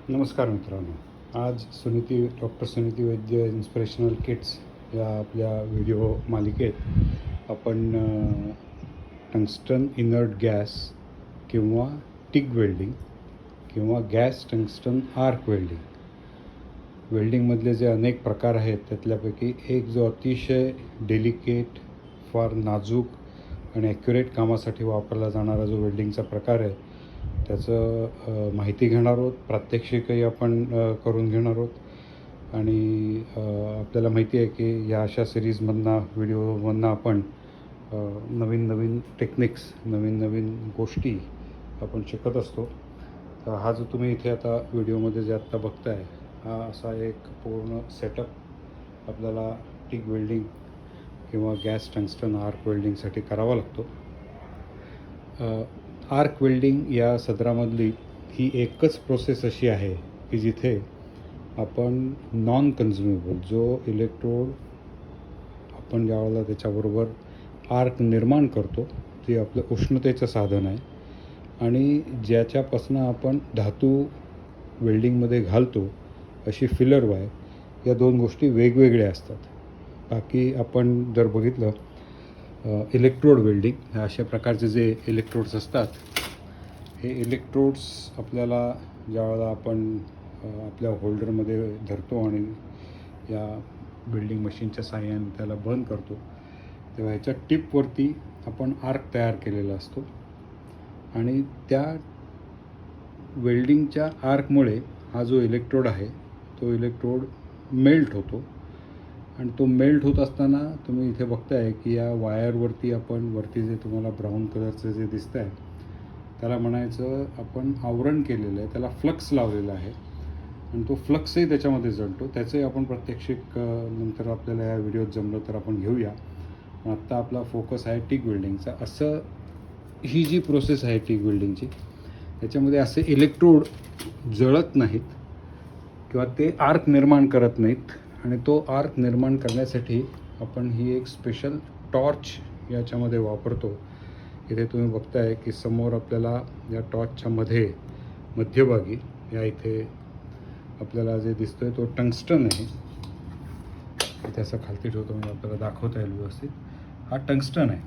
नमस्कार मित्रांनो. आज डॉक्टर सुनीती वैद्य इन्स्पिरेशनल किट्स या आपल्या व्हिडिओ मालिकेत आपण टंगस्टन इनर्ट गॅस किंवा टिग वेल्डिंग किंवा गॅस टंगस्टन आर्क वेल्डिंगमधले जे अनेक प्रकार आहेत त्यातल्यापैकी एक जो अतिशय डेलिकेट, फार नाजूक आणि ॲक्युरेट कामासाठी वापरला जाणारा जो वेल्डिंगचा प्रकार आहे त्याचं माहिती घेणार आहोत. प्रात्यक्षिकही आपण करून घेणार आहोत आणि आपल्याला माहिती आहे की या अशा व्हिडिओमधनं आपण नवीन नवीन टेक्निक्स, नवीन नवीन गोष्टी आपण शिकत असतो. तर हा जो तुम्ही इथे आता व्हिडिओमध्ये जे आत्ता बघताय हा असा एक पूर्ण सेटअप आपल्याला टिग वेल्डिंग किंवा गॅस टंगस्टन आर्क वेल्डिंगसाठी करावा लागतो. आर्क वेल्डिंग या सदरामधली ही एकच प्रोसेस अशी आहे की जिथे आपण नॉन कन्झ्युमेबल जो इलेक्ट्रोड आपण ज्यावेळेला त्याच्याबरोबर आर्क निर्माण करतो ते आपलं उष्णतेचं साधन आहे आणि ज्याच्यापासून आपण धातू वेल्डिंगमध्ये घालतो अशी फिलर वायर, या दोन गोष्टी वेगवेगळ्या असतात. बाकी आपण जर बघितलं इलेक्ट्रोड वेल्डिंग ह्या अशा प्रकारचे जे इलेक्ट्रोड्स असतात, हे इलेक्ट्रोड्स आपल्याला ज्यावेळेला आपण आपल्या होल्डरमध्ये धरतो आणि या वेल्डिंग मशीनच्या साहाय्याने त्याला बंद करतो तेव्हा ह्याच्या टिपवरती आपण आर्क तयार केलेला असतो आणि त्या वेल्डिंगच्या आर्कमुळे हा जो इलेक्ट्रोड आहे तो इलेक्ट्रोड मेल्ट होतो आणि तो मेल्ट होत असताना तुम्ही इथे बघताय की या वायरवरती आपण वरती जे तुम्हाला ब्राऊन कलरचं जे दिसतं आहे त्याला म्हणायचं आपण आवरण केलेलं आहे, त्याला फ्लक्स लावलेला आहे आणि तो फ्लक्सही त्याच्यामध्ये जळतो. त्याचंही आपण प्रात्यक्षिक नंतर आपल्याला या व्हिडिओत जमलं तर आपण घेऊया. पण आत्ता आपला फोकस आहे टिग वेल्डिंगचा. असं ही जी प्रोसेस आहे टिग वेल्डिंगची त्याच्यामध्ये असे इलेक्ट्रोड जळत नाहीत किंवा ते आर्क निर्माण करत नाहीत आणि तो आर्क निर्माण करण्यासाठी आपण ही एक स्पेशल टॉर्च याच्यामध्ये वापरतो. इथे तुम्ही बघताय की समोर आपल्याला या टॉर्चच्या मध्यभागी या इथे आपल्याला जे दिसतोय तो टंगस्टन आहे. इथे असं खालती ठेवतो म्हणजे आपल्याला दाखवता येईल व्यवस्थित. हा टंगस्टन आहे,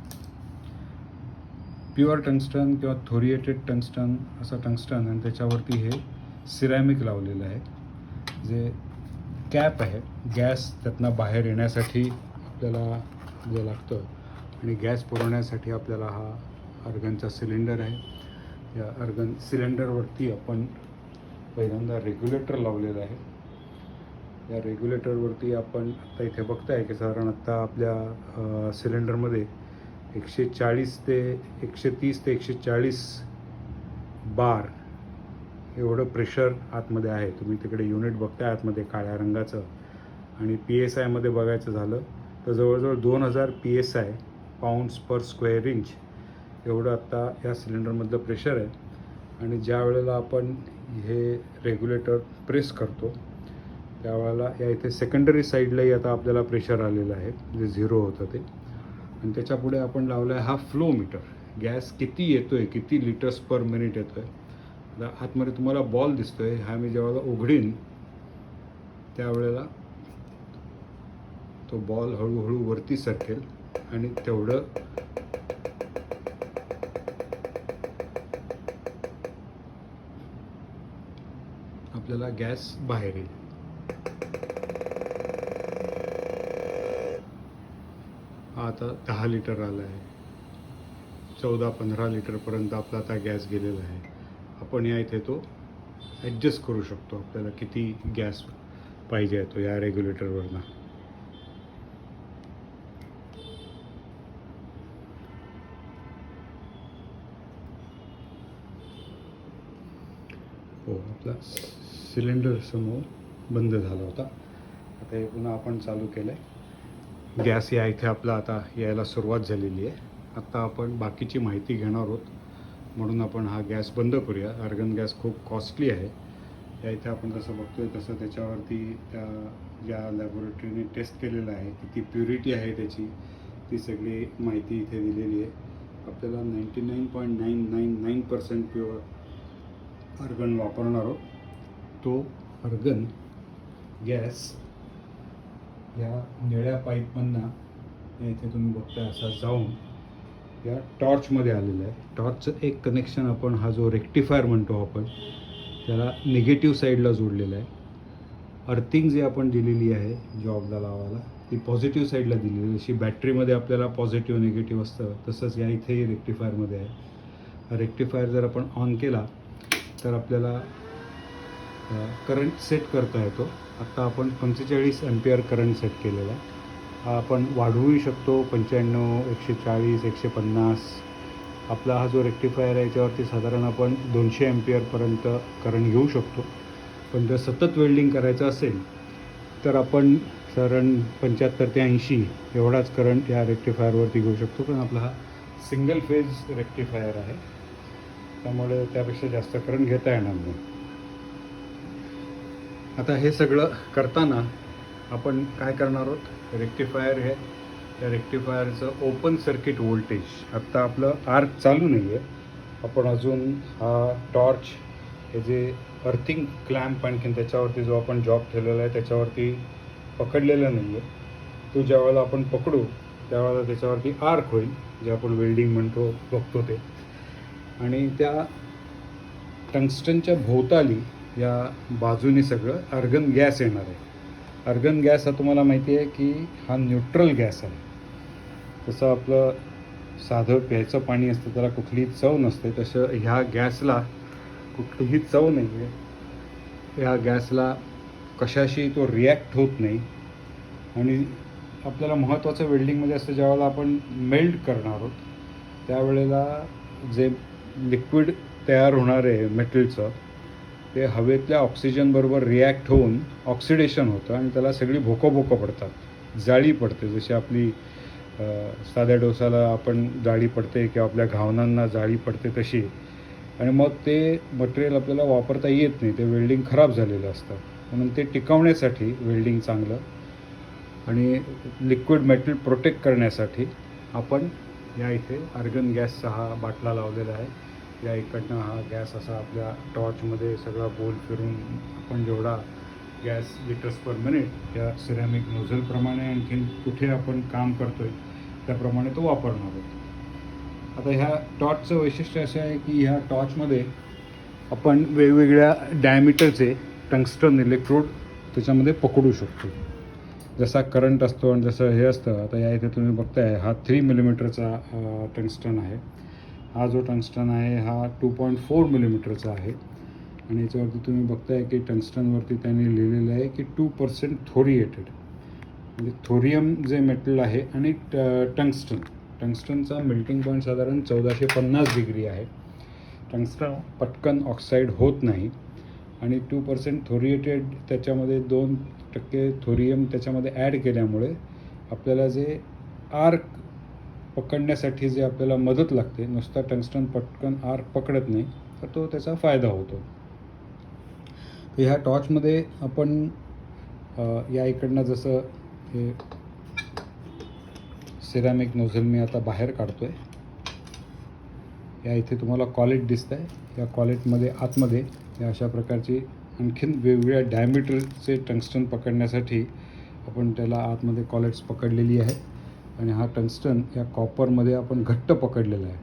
प्युअर टंगस्टन किंवा थोरिएटेड टंगस्टन असं टंगस्टन, आणि त्याच्यावरती हे सिरॅमिक लावलेलं आहे जे कॅप आहे. गॅस त्यातनं बाहेर येण्यासाठी आपल्याला जे लागतं आणि गॅस पुरवण्यासाठी आपल्याला हा अर्गनचा सिलेंडर आहे. या अर्गन सिलेंडरवरती आपण पहिल्यांदा रेग्युलेटर लावलेलं आहे. या रेग्युलेटरवरती आपण आत्ता इथे बघताय की साधारण आत्ता आपल्या सिलेंडरमध्ये 130 ते 140 बार एवढं प्रेशर आतमध्ये आहे. तुम्ही तिकडे युनिट बघताय आतमध्ये काळ्या रंगाचं, आणि PSIमध्ये बघायचं झालं तर जवळजवळ 2000 PSI Pond's per square inch एवढं आत्ता या सिलेंडरमधलं प्रेशर आहे. आणि ज्या वेळेला आपण हे रेग्युलेटर प्रेस करतो त्यावेळेला या इथे सेकंडरी साईडलाही आता आपल्याला प्रेशर आलेलं आहे जे 0 होतं ते, आणि त्याच्यापुढे आपण लावलं आहे हा फ्लो मीटर. गॅस किती येतो आहे, किती लिटर्स पर मिनिट येतो आहे. आतमध्ये तुम्हाला बॉल दिसतोय, हा मी जेव्हा उघडीन त्यावेळेला तो बॉल हळूहळू वरती सरकेल आणि तेवढं आपल्याला गॅस बाहेर येईल. हा आता 10 लिटर आला आहे, 14-15 लिटरपर्यंत आपला आता गॅस गेलेला आहे. आपण या इथे तो ॲडजस्ट करू शकतो, आपल्याला किती गॅस पाहिजे तो या रेग्युलेटरवरनं. हो, आपला सिलेंडर समोर बंद झाला होता. आता हे पुन्हा आपण चालू केलं आहे. गॅस या इथे आपला आता यायला सुरुवात झालेली आहे. आत्ता आपण बाकीची माहिती घेणार आहोत म्हणून आपण हा गॅस बंद करूया. आर्गन गॅस खूप कॉस्टली आहे. या इथे आपण जसं बघतोय तसं त्याच्यावरती त्या ज्या लॅबोरेटरीने टेस्ट केलेलं आहे किती प्युरिटी आहे त्याची ती सगळी माहिती इथे दिलेली आहे. आपल्याला 99.999% प्युअर आर्गन वापरणार आहोत. तो अर्गन गॅस या निळ्या पाईपमधनं इथे तुम्ही बघताय असा जाऊन या टॉर्चमध्ये आलेला आहे. टॉर्चचं एक कनेक्शन आपण हा जो रेक्टिफायर म्हणतो आपण त्याला निगेटिव्ह साईडला जोडलेला आहे. अर्थिंग जे आपण दिलेली आहे जॉबला लावायला ती पॉझिटिव्ह साईडला दिलेली आहे. जशी बॅटरीमध्ये आपल्याला पॉझिटिव्ह निगेटिव्ह असतं तसंच या इथेही रेक्टिफायरमध्ये आहे. हा रेक्टिफायर जर आपण ऑन केला तर आपल्याला करंट सेट करता येतो. आत्ता आपण 45 अँपिअर करंट सेट केलेला आहे. हा आपण वाढवूही शकतो 95, 140, 150. आपला हा जो रेक्टिफायर आहे याच्यावरती साधारण आपण 200 अँपिअरपर्यंत करंट घेऊ शकतो. पण जर सतत वेल्डिंग करायचं असेल तर आपण साधारण 75 ते 80 एवढाच करंट या रेक्टिफायरवरती घेऊ शकतो. पण आपला हा सिंगल फेज रेक्टिफायर आहे त्यामुळे त्यापेक्षा जास्त करंट घेता येणार नाही. आता हे सगळं करताना आपण काय करणार आहोत, रेक्टिफायर हे या रेक्टिफायरचं ओपन सर्किट व्होल्टेज आत्ता आपलं आर्क चालू नाही आहे. आपण अजून हा टॉर्च हे जे अर्थिंग क्लॅम्प आणखीन त्याच्यावरती जो आपण जॉब ठेवलेला आहे त्याच्यावरती पकडलेलं नाही आहे. तो ज्यावेळेला आपण पकडू त्यावेळेला त्याच्यावरती आर्क होईल जे आपण वेल्डिंग म्हणतो बघतो ते. आणि त्या टंगस्टनच्या भोवताली या बाजूने सगळं अर्गन गॅस येणार आहे. अर्गन गॅस हा तुम्हाला माहिती आहे की हा न्यूट्रल गॅस आहे. तसं आपलं साधं प्यायचं पाणी असतं त्याला कुठलीही चव नसते तसं ह्या गॅसला कुठलीही चव नाही आहे. ह्या गॅसला कशाशी तो रिॲक्ट होत नाही. आणि आपल्याला महत्त्वाचं वेल्डिंगमध्ये असतं ज्यावेळेला आपण मेल्ट करणार आहोत त्यावेळेला जे लिक्विड तयार होणार आहे मेटलचं ते हवेतल्या ऑक्सिजनबरोबर रिॲक्ट होऊन ऑक्सिडेशन होतं आणि त्याला सगळी भोकं पडतात, जाळी पडते. जशी आपली साध्या डोसाला आपण जाळी पडते किंवा आपल्या घावनांना जाळी पडते तशी. आणि मग ते मटेरियल आपल्याला वापरता येत नाही, ते वेल्डिंग खराब झालेलं असतं. म्हणून ते टिकवण्यासाठी वेल्डिंग चांगलं आणि लिक्विड मेटल प्रोटेक्ट करण्यासाठी आपण या इथे अर्गन गॅसचा हा बाटला लावलेला आहे. या इकडनं हा गॅस असा आपल्या टॉर्चमध्ये सगळा गोल फिरून आपण जेवढा गॅस लिटर्स पर मिनिट या सिरॅमिक नोझलप्रमाणे आणखीन कुठे आपण काम करतो आहे त्याप्रमाणे तो वापरणार आहोत. आता ह्या टॉर्चचं वैशिष्ट्य असं आहे की ह्या टॉर्चमध्ये आपण वेगवेगळ्या डायमीटरचे टंगस्टन इलेक्ट्रोड त्याच्यामध्ये पकडू शकतो. जसा करंट असतो आणि जसं हे असतं. आता या इथे तुम्ही बघताय हा 3 मिलीमीटरचा टंगस्टन आहे. हा जो टंगस्टन आहे हा 2.4 मिलीमीटरचा आहे. आणि याच्यावरती तुम्ही बघताय की टंगस्टनवरती त्यांनी लिहिलेलं आहे की 2% थोरिएटेड. म्हणजे थोरियम जे मेटल आहे आणि टंगस्टनचा मेल्टिंग पॉईंट साधारण 1450 डिग्री आहे. टंगस्टन पटकन ऑक्साईड होत नाही. आणि 2% थोरिएटेड त्याच्यामध्ये 2% थोरियम त्याच्यामध्ये ॲड केल्यामुळे आपल्याला जे आर्क पकडण्यासाठी जे आपल्याला मदत लागते, नुसता टंगस्टन पटकन आर्क पकडत नाही तर तो त्याचा फायदा होतो. तर ह्या टॉर्चमध्ये आपण या इकडनं जसं हे सिरॅमिक नोझल मी आता बाहेर काढतो आहे. या इथे तुम्हाला कॉलेट दिसत आहे. या कॉलेटमध्ये आतमध्ये या अशा प्रकारची आणखीन वेगवेगळ्या डायमीटरचे टंगस्टन पकडण्यासाठी आपण त्याला आतमध्ये कॉलेट्स पकडलेली आहे. आणि हा टंगस्टन या कॉपरमध्ये आपण घट्ट पकडलेला आहे.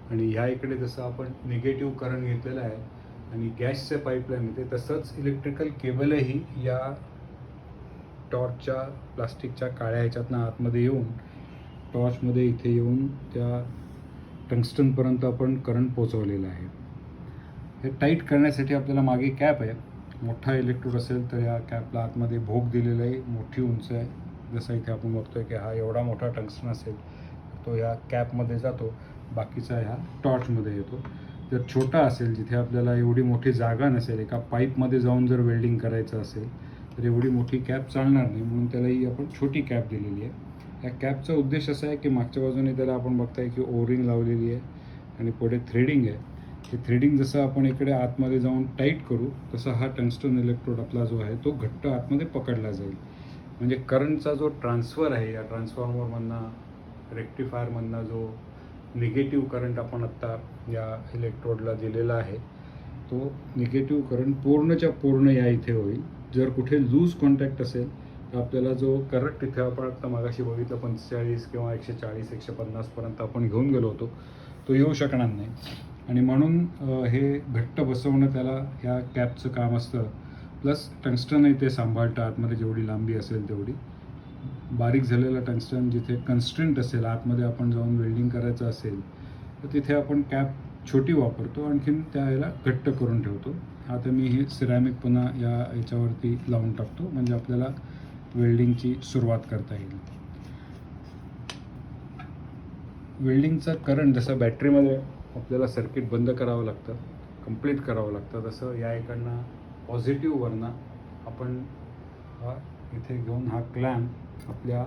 आणि ह्या इकडे जसं आपण निगेटिव्ह करंट घेतलेला आहे आणि गॅसचे पाईपलाईन येते तसंच इलेक्ट्रिकल केबलही या टॉर्चच्या प्लास्टिकच्या काळ्या ह्याच्यातनं आतमध्ये येऊन टॉर्चमध्ये इथे येऊन त्या टंगस्टनपर्यंत आपण करंट पोचवलेलं आहे. हे टाईट करण्यासाठी आपल्याला मागे कॅप आहे. मोठा इलेक्ट्रोड असेल तर या कॅपला आतमध्ये भोक दिलेलं आहे, मोठी उंच आहे. जसं इथे आपण बघतोय की हा एवढा मोठा टंगस्टन असेल तो ह्या कॅपमध्ये जातो, बाकीचा ह्या टॉर्चमध्ये येतो. जर छोटा असेल जिथे आपल्याला एवढी मोठी जागा नसेल, एका पाईपमध्ये जाऊन जर वेल्डिंग करायचं असेल तर एवढी मोठी कॅप चालणार नाही. म्हणून त्यालाही आपण छोटी कॅप दिलेली आहे. या कॅपचा उद्देश असा आहे की मागच्या बाजूने त्याला आपण बघताय की ओरिंग लावलेली आहे आणि पुढे थ्रेडिंग आहे. हे थ्रेडिंग जसं आपण इकडे आतमध्ये जाऊन टाईट करू तसा हा टंगस्टन इलेक्ट्रोड आपला जो आहे तो घट्ट आतमध्ये पकडला जाईल. म्हणजे करंटचा जो ट्रान्सफर आहे या ट्रान्सफॉर्मरमधनं रेक्टिफायरमधनं जो निगेटिव्ह करंट आपण आत्ता या इलेक्ट्रोडला दिलेला आहे तो निगेटिव्ह करंट पूर्णच्या पूर्ण या इथे होईल. जर कुठे लूज कॉन्टॅक्ट असेल तर आपल्याला जो करंट इथे आपण आता मागाशी बघितलं 45 किंवा 140 150पर्यंत आपण घेऊन गेलो होतो, तो येऊ शकणार नाही. आणि म्हणून हे घट्ट बसवणं त्याला ह्या कॅपचं काम असतं. प्लस टंगस्टनही ते सांभाळतं आतमध्ये जेवढी लांबी असेल तेवढी. बारीक झालेलं टंगस्टन जिथे कन्स्ट्रेंट असेल, आतमध्ये आपण जाऊन वेल्डिंग करायचं असेल तर तिथे आपण कॅप छोटी वापरतो, आणखीन त्याला घट्ट करून ठेवतो. आता मी ही सिरॅमिक पुन्हा याच्यावरती लावून टाकतो, म्हणजे आपल्याला वेल्डिंगची सुरुवात करता येईल. वेल्डिंगचा करंट जसं बॅटरीमध्ये आपल्याला सर्किट बंद करावं लागतं, कंप्लीट करावं लागतं, तसं या इकडनं पॉझिटिव्हवरनं आपण हा इथे घेऊन हा क्लॅम्प आपल्या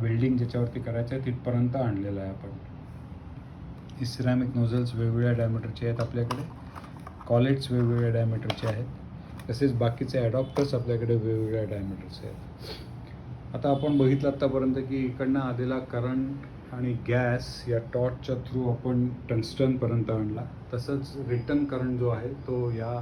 वेल्डिंग ज्याच्यावरती करायचं आहे तिथपर्यंत आणलेला आहे आपण. ही सिरॅमिक नोझल्स वेगवेगळ्या डायमीटरचे आहेत आपल्याकडे, कॉलेट्स वेगवेगळ्या डायमीटरचे आहेत, तसेच बाकीचे ॲडॉप्टर्स आपल्याकडे वेगवेगळ्या डायमीटरचे आहेत. आता आपण बघितलं आत्तापर्यंत की इकडनं आलेला करंट आणि गॅस या टॉर्चच्या थ्रू आपण टंगस्टनपर्यंत आणला. तसंच रिटर्न करंट जो आहे तो या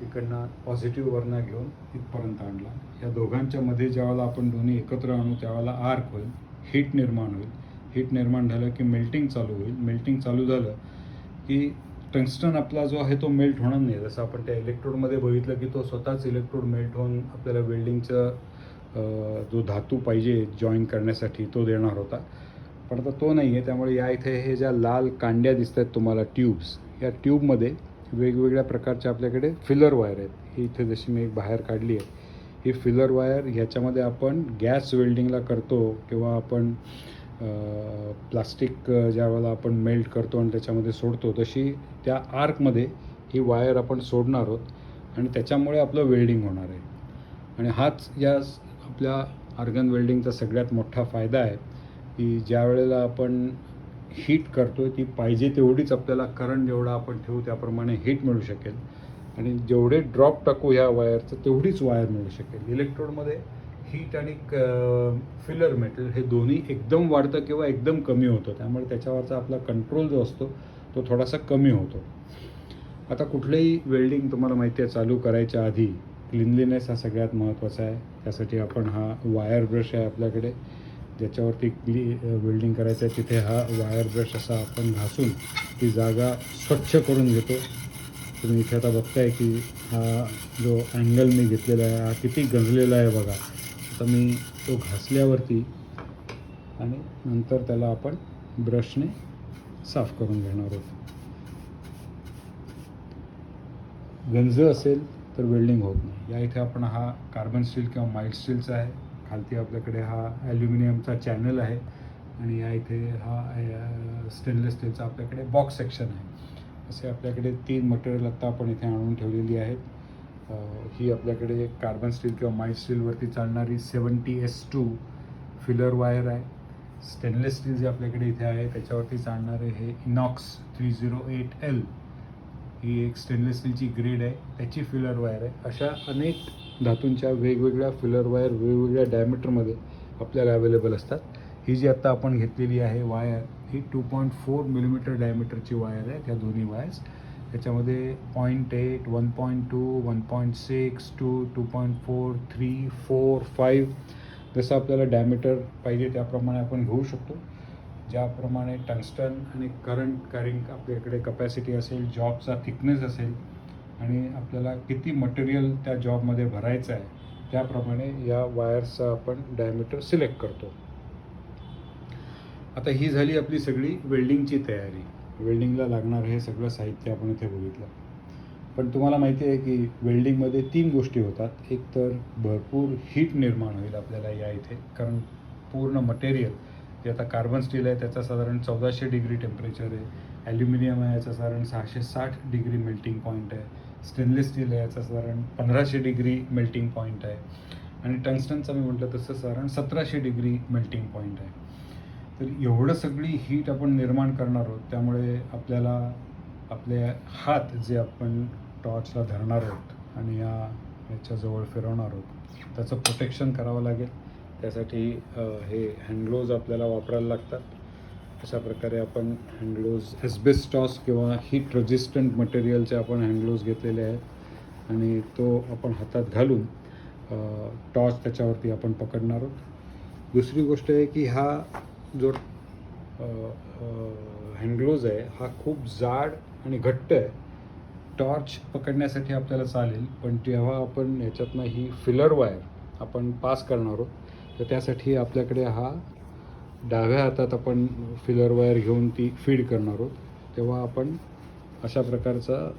इकडनं पॉझिटिव्हवरनं घेऊन इथपर्यंत आणला. या दोघांच्या मध्ये ज्यावेळेला आपण दोन्ही एकत्र आणू त्यावेळेला आर्क होईल, हीट निर्माण होईल. हीट निर्माण झालं की मेल्टिंग चालू होईल. मेल्टिंग चालू झालं की टंगस्टन आपला जो आहे तो मेल्ट होणार नाही. जसं आपण त्या इलेक्ट्रोडमध्ये बघितलं की तो स्वतःच इलेक्ट्रोड मेल्ट होऊन आपल्याला वेल्डिंगचं जो धातू पाहिजे जॉईन करण्यासाठी तो देणार होता, पण आता तो नाही आहे. त्यामुळे या इथे हे ज्या लाल कांड्या दिसत आहेत तुम्हाला ट्यूब्स, या ट्यूबमध्ये वेगवेगळ्या प्रकारच्या आपल्याकडे फिलर वायर आहेत. ही इथे जशी मी एक बाहेर काढली आहे, ही फिलर वायर ह्याच्यामध्ये आपण गॅस वेल्डिंगला करतो किंवा आपण प्लास्टिक ज्या वेळेला आपण मेल्ट करतो आणि त्याच्यामध्ये सोडतो, तशी त्या आर्कमध्ये ही वायर आपण सोडणार आहोत आणि त्याच्यामुळे आपलं वेल्डिंग होणार आहे. आणि हाच या आपल्या आर्गन वेल्डिंगचा सगळ्यात मोठा फायदा आहे की ज्या वेळेला आपण हीट करतो ती पाहिजे तेवढीच आपल्याला करंट जेवढा आपण ठेवू त्याप्रमाणे हीट मिळू शकेल, आणि जेवढे ड्रॉप टाकू ह्या वायरचं तेवढीच वायर मिळू शकेल. इलेक्ट्रोडमध्ये हीट आणि फिलर मेटल हे दोन्ही एकदम वाढतं किंवा एकदम कमी होतं, त्यामुळे त्याच्यावरचा आपला कंट्रोल जो असतो तो थोडासा कमी होतो. आता कुठलंही वेल्डिंग तुम्हाला माहिती आहे चालू करायच्या आधी क्लिनलीनेस हा सगळ्यात महत्त्वाचा आहे. त्यासाठी आपण हा वायर ब्रश आहे आपल्याकडे, ज्याच्यावरती वेल्डिंग करायचं आहे तिथे हा वायर ब्रश असा आपण घासून ती जागा स्वच्छ करून घेतो. तुम्ही इथे आता बघताय की हा जो अँगल मी घेतलेला आहे हा किती गंजलेला आहे बघा. आता मी तो घासल्यावरती आणि नंतर त्याला आपण ब्रशने साफ करून घेणार आहोत. गंज असेल तर वेल्डिंग होत नाही. या इथे आपण हा कार्बन स्टील किंवा माइल्ड स्टीलचा आहे, खालती आपल्याकडे हा ॲल्युमिनियमचा चॅनल आहे आणि या इथे हा स्टेनलेस स्टीलचा आपल्याकडे बॉक्स सेक्शन आहे. असे आपल्याकडे 3 मटेरियल आत्ता आपण इथे आणून ठेवलेली आहेत. ही आपल्याकडे कार्बन स्टील किंवा माइल्ड स्टीलवरती चालणारी 70S2 फिलर वायर आहे. स्टेनलेस स्टील जे आपल्याकडे इथे आहे त्याच्यावरती चालणारे हे इनॉक्स 308L, ही एक स्टेनलेस स्टीलची ग्रेड आहे, त्याची फिलर वायर आहे. अशा अनेक धातूंच्या वेगवेगळ्या फिलर वायर वेगवेगळ्या डायमीटरमध्ये आपल्याला अवेलेबल असतात. ही जी आत्ता आपण घेतलेली आहे वायर ही 2.4 मिलीमीटर डायमीटरची वायर आहे. त्या दोन्ही वायर्स त्याच्यामध्ये 0.8, 1.2, 1.6, 2, 2.4, 3, 4, 5 जसं आपल्याला डायमीटर पाहिजे त्याप्रमाणे आपण घेऊ शकतो. ज्याप्रमाणे टंगस्टन आणि करंट कॅरिंग आपल्याकडे कपॅसिटी असेल, जॉबचा थिकनेस असेल आणि आपल्याला किती मटेरियल त्या जॉबमध्ये भरायचं आहे त्याप्रमाणे या वायर्सचा आपण डायमीटर सिलेक्ट करतो. आता ही झाली आपली सगळी वेल्डिंगची तयारी. वेल्डिंगला लागणारं हे सगळं साहित्य आपण इथे बघितलं. पण तुम्हाला माहिती आहे की वेल्डिंगमध्ये 3 गोष्टी होतात. एक तर भरपूर हीट निर्माण होईल आपल्याला या इथे, कारण पूर्ण मटेरियल जे आता कार्बन स्टील आहे त्याचा साधारण 1400 डिग्री टेम्परेचर आहे, ॲल्युमिनियम आहे याचा साधारण 660 डिग्री मेल्टिंग पॉईंट आहे, स्टेनलेस स्टील आहे याचा साधारण 1500 डिग्री मेल्टिंग पॉईंट आहे आणि टंगस्टनचं मी म्हटलं तसं साधारण 1700 डिग्री मेल्टिंग पॉईंट आहे. तर एवढं सगळी हीट आपण निर्माण करणार आहोत, त्यामुळे आपल्याला आपले हात जे आपण टॉर्चला धरणार आहोत आणि याच्याजवळ फिरवणार आहोत त्याचं प्रोटेक्शन करावं लागेल. त्यासाठी हे हँडग्लोव्ज आपल्याला वापरायला लागतात. अशा प्रकारे आपण हँडग्लोव्ज एस्बेस्टॉस किंवा हीट रेजिस्टंट मटेरियलचे आपण हँडग्लोव्ज घेतलेले आहेत आणि तो आपण हातात घालून टॉर्च त्याच्यावरती आपण पकडणार आहोत. दुसरी गोष्ट आहे की हा जो हँडग्लोव्ज आहे हा खूप जाड आणि घट्ट आहे. टॉर्च पकडण्यासाठी आपल्याला चालेल, पण जेव्हा आपण याच्यातनं ही फिलर वायर आपण पास करणार आहोत तर त्यासाठी आपल्याकडे हा डाव्या हातात आपण फिलर वायर घेऊन ती फीड करणार आहोत. तेव्हा आपण अशा प्रकारचा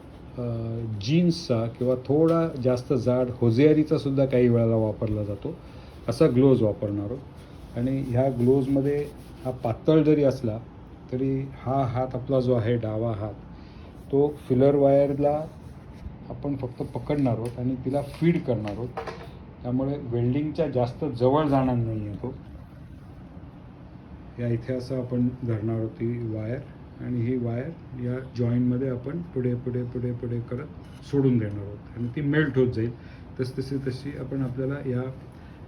जीन्सचा किंवा थोडा जास्त जाड होजियारीचा सुद्धा काही वेळेला वापरला जातो असा ग्लोव्ज वापरणार आहोत. आणि ह्या ग्लोव्जमध्ये हा पातळ जरी असला तरी हा हात आपला जो आहे डावा हात तो फिलर वायरला आपण फक्त पकडणार आहोत आणि तिला फीड करणार आहोत. त्यामुळे वेल्डिंगच्या जास्त जवळ जाणार नाही आहे तो. या इथे असं आपण धरणार आहोत ही वायर आणि ही वायर या जॉईंटमध्ये आपण पुढे पुढे पुढे पुढे करत सोडून देणार आहोत आणि ती मेल्ट होत जाईल. तशी आपण आपल्याला या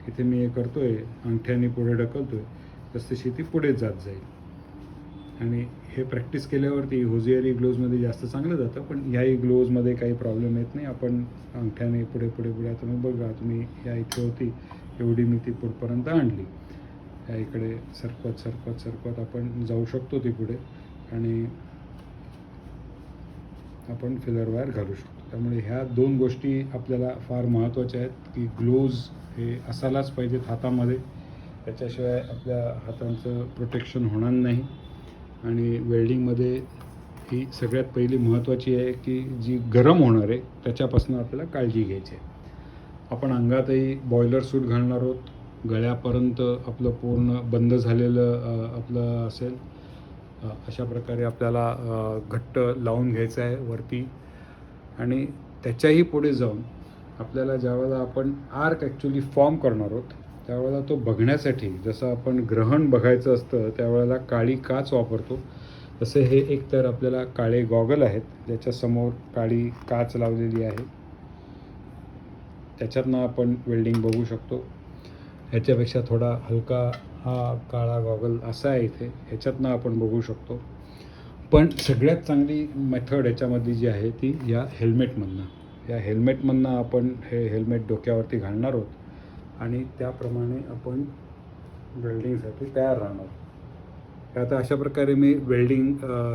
इथे मी हे करतो आहे अंगठ्याने पुढे ढकलतो आहे तशी ती पुढे जात जाईल. आणि हे प्रॅक्टिस केल्यावरती होजियारी ग्लोव्जमध्ये जास्त चांगलं जातं, पण ह्याही ग्लोव्जमध्ये काही प्रॉब्लेम येत नाही. आपण अंगठ्याने पुढे पुढे पुढे आता मी बघा तुम्ही या इथे होती एवढी मी ती पुढपर्यंत आणली. या इकडे सरकवत सरकवत सरकवत आपण जाऊ शकतो ती पुढे आणि आपण फिलर वायर घालू शकतो. त्यामुळे ह्या दोन गोष्टी आपल्याला फार महत्त्वाच्या आहेत की ग्लोव्ज हे असायलाच पाहिजेत हातामध्ये. त्याच्याशिवाय आपल्या हातांचं प्रोटेक्शन होणार नाही. आणि वेल्डिंगमध्ये ही सगळ्यात पहिली महत्त्वाची आहे की जी गरम होणार आहे त्याच्यापासून आपल्याला काळजी घ्यायची आहे. आपण अंगातही बॉयलर सूट घालणार आहोत. गळ्यापर्यंत आपलं पूर्ण बंद झालेलं आपलं असेल. अशा प्रकारे आपल्याला घट्ट लावून घ्यायचं आहे वरती. आणि त्याच्याही पुढे जाऊन आपल्याला ज्यावेळेला आपण आर्क ॲक्च्युली फॉर्म करणार आहोत त्यावेळेला तो बघण्यासाठी जसं आपण ग्रहण बघायचं असतं त्यावेळेला काळी काच वापरतो तसे हे एक तर आपल्याला काळे गॉगल आहेत ज्याच्यासमोर काळी काच लावलेली आहे. त्याच्यातनं आपण वेल्डिंग बघू शकतो. ह्याच्यापेक्षा थोडा हलका हा काळा गॉगल असा आहे इथे, ह्याच्यातनं आपण बघू शकतो. पण सगळ्यात चांगली मेथड ह्याच्यामधली जी आहे ती या हेल्मेटमधनं. या हेल्मेटमधनं आपण हे हेल्मेट डोक्यावरती घालणार आहोत आणि त्याप्रमाणे आपण वेल्डिंगसाठी तयार राहणार. आता अशा प्रकारे मी वेल्डिंग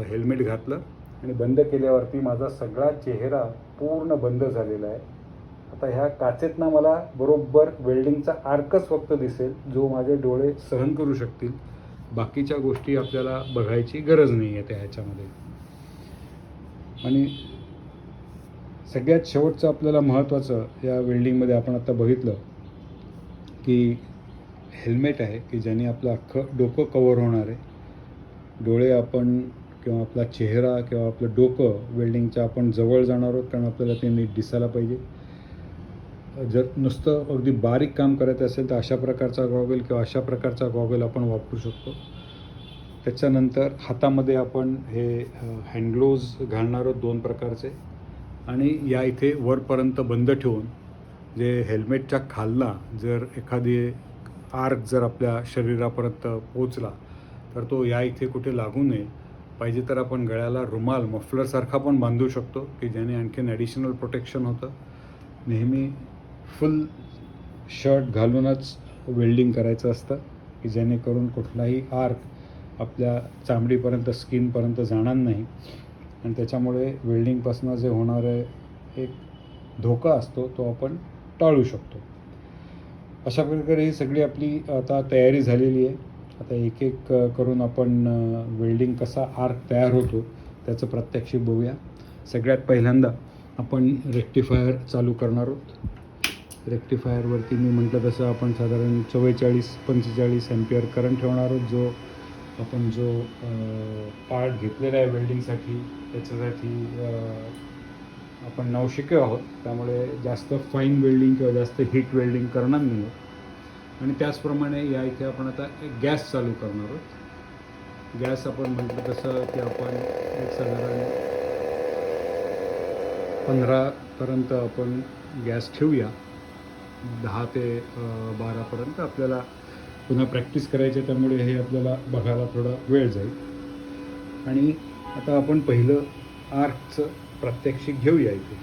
हेल्मेट घातलं आणि बंद केल्यावरती माझा सगळा चेहरा पूर्ण बंद झालेला आहे. आता ह्या काचेतनं मला बरोबर वेल्डिंगचा आर्कच फक्त दिसेल जो माझे डोळे सहन करू शकतील. बाकीच्या गोष्टी आपल्याला बघायची गरज नाही आहे त्या ह्याच्यामध्ये. आणि सगळ्यात शेवटचं आपल्याला महत्त्वाचं या वेल्डिंगमध्ये आपण आता बघितलं की हेल्मेट आहे की ज्याने आपलं अख्खं डोकं कवर होणार आहे. डोळे आपण किंवा आपला चेहरा किंवा आपलं डोकं वेल्डिंगच्या आपण जवळ जाणार आहोत कारण आपल्याला ते नीट दिसायला पाहिजे. जर नुसतं अगदी बारीक काम करायचं असेल तर अशा प्रकारचा गॉगल किंवा अशा प्रकारचा गॉगल आपण वापरू शकतो. त्याच्यानंतर हातामध्ये आपण हे हँडग्लोव्ज घालणार आहोत 2 प्रकारचे आणि या इथे वरपर्यंत बंद ठेवून जे हेल्मेटच्या खालना जर एखादी आर्क जर आपल्या शरीरापर्यंत पोचला तर तो या इथे कुठे लागू नये. पाहिजे तर आपण गळ्याला रुमाल मफलरसारखा पण बांधू शकतो की ज्याने आणखीन ॲडिशनल प्रोटेक्शन होतं. नेहमी फुल शर्ट घालूनच वेल्डिंग करायचं असतं की जेणेकरून कुठलाही आर्क आपल्या चामडीपर्यंत स्किनपर्यंत जाणार नाही आणि त्याच्यामुळे वेल्डिंगपासून जे होणारे एक धोका असतो तो आपण टाळू शकतो. अशा प्रकारे ही सगळी आपली आता तयारी झालेली आहे. आता एक एक करून आपण वेल्डिंग कसा आर्क तयार होतो त्याचं प्रात्यक्षिक बघूया. सगळ्यात पहिल्यांदा आपण रेक्टिफायर चालू करणार आहोत. रेक्टिफायरवरती मी म्हटलं तसं आपण साधारण 44-45 एम्पियर करंट ठेवणार आहोत. जो पार्ट घेतलेला आहे वेल्डिंगसाठी त्याच्यासाठी आपण नवशिके आहोत त्यामुळे जास्त फाईन वेल्डिंग किंवा जास्त हीट वेल्डिंग करणार नाही आहोत. आणि त्याचप्रमाणे या इथे आपण आता गॅस चालू करणार आहोत. गॅस आपण म्हटलं तसं की आपण एक साधारण 15पर्यंत आपण गॅस ठेवूया. 10 ते 12पर्यंत आपल्याला पुन्हा प्रॅक्टिस करायची त्यामुळे हे आपल्याला बघायला थोडा वेळ जाईल. आणि आता आपण पहिलं आर्कचं प्रात्यक्षिक घेऊया इथे.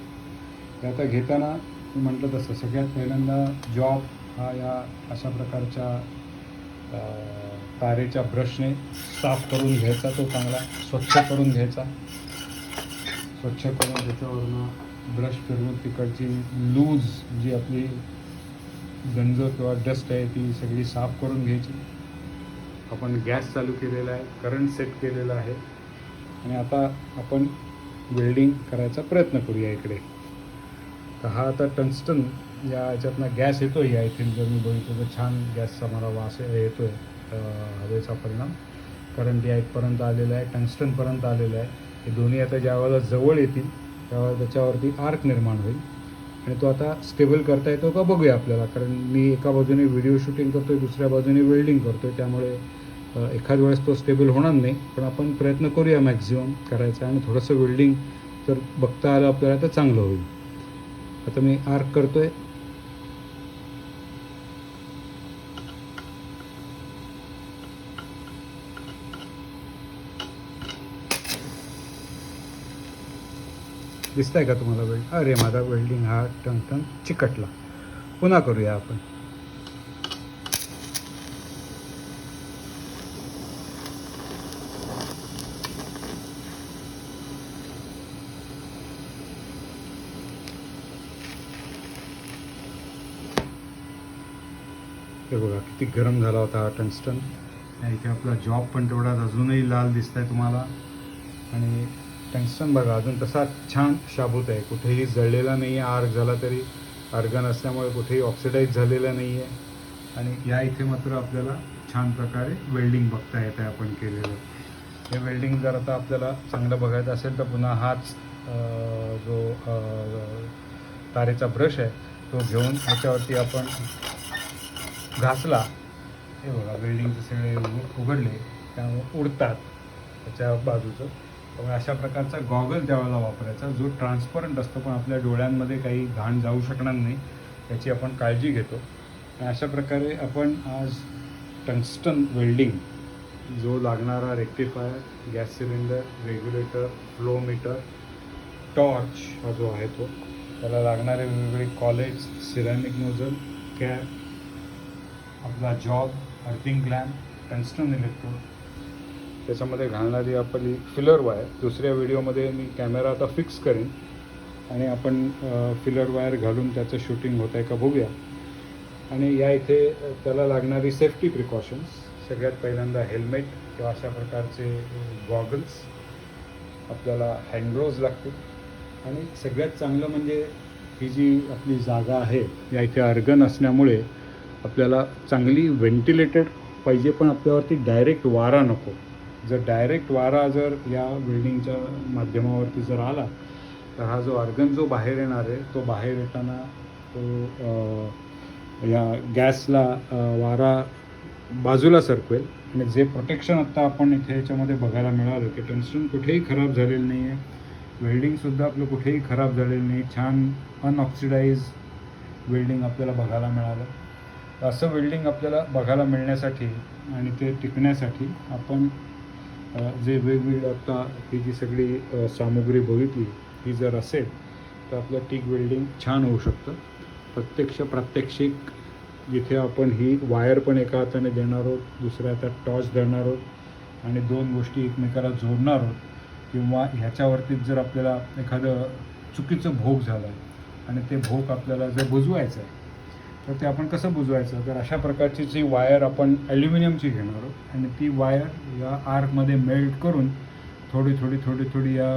तर आता घेताना मी म्हटलं तसं सगळ्यात पहिल्यांदा जॉब हा या अशा प्रकारच्या तारेच्या ब्रशने साफ करून घ्यायचा, तो चांगला स्वच्छ करून घ्यायचा. स्वच्छ करून त्याच्यावरनं ब्रश फिरवून तिकडची लूज जी आपली गंज किंवा डस्ट आहे ती सगळी साफ करून घ्यायची. आपण गॅस चालू केलेला आहे, करंट सेट केलेला आहे आणि आता आपण वेल्डिंग करायचा प्रयत्न करूया इकडे. तर हा आता टंगस्टन या याच्यातनं गॅस येतो आहे. आय थिंक जर मी बघितलं तर छान गॅसचा मला वास येतो आहे, हवेचा परिणाम. करंट या इथपर्यंत आलेला आहे, टंगस्टनपर्यंत आलेलं आहे. हे दोन्ही आता ज्यावेळेला जवळ येतील त्यावेळेला त्याच्यावरती आर्क निर्माण होईल आणि तो आता स्टेबल करता येतो का बघूया आपल्याला. कारण मी एका बाजूने व्हिडिओ शूटिंग करतो आहे, दुसऱ्या बाजूने वेल्डिंग करतो आहे, त्यामुळे एखाद वेळेस तो स्टेबल होणार नाही. पण आपण प्रयत्न करूया मॅक्झिमम करायचा आणि थोडंसं वेल्डिंग जर बघता आलं आपल्याला तर चांगलं होईल. आता मी आर्क करतो आहे. दिसतंय का तुम्हाला वेल्ड? अरे माझा वेल्डिंग हा टंग चिकटला. पुन्हा करूया आपण. हे बघा किती गरम झाला होता हा टंगस्टन. इथे आपला जॉब पण तेवढाच अजूनही लाल दिसत आहे तुम्हाला. आणि टंगस्टन बघा अजून तसा छान शाबूत आहे, कुठेही जळलेला नाही आहे. आर्क झाला तरी आर्गन असल्यामुळे कुठेही ऑक्सिडाईज झालेला नाही आहे. आणि या इथे मात्र आपल्याला छान प्रकारे वेल्डिंग बघता येत आहे आपण केलेलं. हे वेल्डिंग जर आता आपल्याला चांगलं बघायचं असेल तर पुन्हा हाच जो तारेचा ब्रश आहे तो घेऊन ह्याच्यावरती आपण घासला. हे बघा वेल्डिंगचे सगळे उघडले त्यामुळे उडतात त्याच्या बाजूचं. त्यामुळे अशा प्रकारचा गॉगल त्यावेळेला वापरायचा जो ट्रान्सपरंट असतो पण आपल्या डोळ्यांमध्ये काही घाण जाऊ शकणार नाही याची आपण काळजी घेतो. आणि अशा प्रकारे आपण आज टंगस्टन वेल्डिंग जो लागणारा rectifier, gas cylinder, regulator, flow meter, torch हा जो आहे तो, त्याला लागणारे वेगवेगळे कॉलेज, सिरॅमिक नोझल, कॅप, आपला job, earthing clamp, tungsten electrode, त्याच्यामध्ये घालणारी आपली फिलर वायर. दुसऱ्या व्हिडिओमध्ये मी कॅमेरा आता फिक्स करेन आणि आपण फिलर वायर घालून त्याचं शूटिंग होत आहे का बघूया. आणि या इथे त्याला लागणारी सेफ्टी प्रिकॉशन्स, सगळ्यात पहिल्यांदा हेल्मेट किंवा अशा प्रकारचे गॉगल्स, आपल्याला हँडग्लोव्ज लागतील. आणि सगळ्यात चांगलं म्हणजे ही जी आपली जागा आहे या इथे अर्गन असल्यामुळे आपल्याला चांगली व्हेंटिलेटेड पाहिजे, पण आपल्यावरती डायरेक्ट वारा नको. जर डायरेक्ट वारा जर या बिल्डिंगच्या माध्यमावरती जर आला तर हा जो अर्गन जो बाहेर येणार आहे तो बाहेर येताना तो या गॅसला वारा बाजूला सरकवेल. आणि जे प्रोटेक्शन आत्ता आपण इथे याच्यामध्ये बघायला मिळालं की टंगस्टन कुठेही खराब झालेलं नाही आहे, वेल्डिंगसुद्धा आपलं कुठेही खराब झालेलं नाही, छान अनऑक्सिडाईज वेल्डिंग आपल्याला बघायला मिळालं. असं वेल्डिंग आपल्याला बघायला मिळण्यासाठी आणि ते टिकण्यासाठी आपण जे वेगवेगळी आत्ता ही जी सगळी सामुग्री बघितली ही जर असेल तर आपलं टिक वेल्डिंग छान होऊ शकतं. प्रात्यक्षिक जिथे आपण ही वायर पण एका हाताने देणार आहोत, दुसऱ्या हातात टॉर्च धरणार आहोत आणि दोन गोष्टी एकमेकाला जोडणार आहोत. किंवा ह्याच्यावरतीच जर आपल्याला एखादं चुकीचं भोग झालं आहे आणि ते भोग आपल्याला जर बुजवायचं आहे तर ते आपण कसं बुजवायचं, तर अशा प्रकारची जी वायर आपण ॲल्युमिनियमची घेणार आहोत आणि ती वायर या आर्कमध्ये मेल्ट करून थोडी या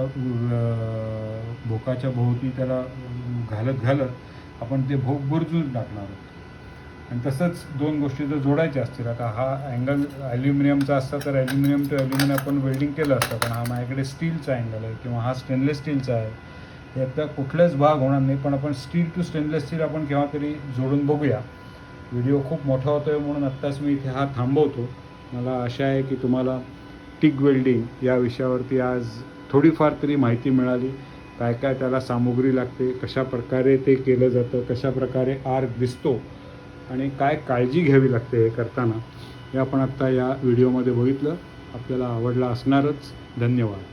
भोकाच्या भोवती त्याला घालत आपण ते भोग बुजवून टाकणार आहोत. आणि तसंच दोन गोष्टी जर जोडायच्या असतील, आता हा अँगल ॲल्युमिनियमचा असता तर ॲल्युमिनियम टू ॲल्युमिनियम आपण वेल्डिंग केलं असतं, पण हा माझ्याकडे स्टीलचा अँगल आहे किंवा हा स्टेनलेस स्टीलचा आहे. याचा कुठलाच भाग होणार नाही, पण आपण स्टील टू स्टेनलेस स्टील आपण केव्हा तरी जोडून बघूया. व्हिडिओ खूप मोठा होतो आहे म्हणून आत्ताच मी इथे हा थांबवतो. मला आशा आहे की तुम्हाला टिक वेल्डिंग या विषयावरती आज थोडीफार तरी माहिती मिळाली. काय काय त्याला सामुग्री लागते, कशा प्रकारे ते केलं जातं, कशा प्रकारे आर्क दिसतो आणि काय काळजी घ्यावी लागते हे करताना, हे आपण आत्ता या व्हिडिओमध्ये बघितलं. आपल्याला आवडला असणारच. धन्यवाद.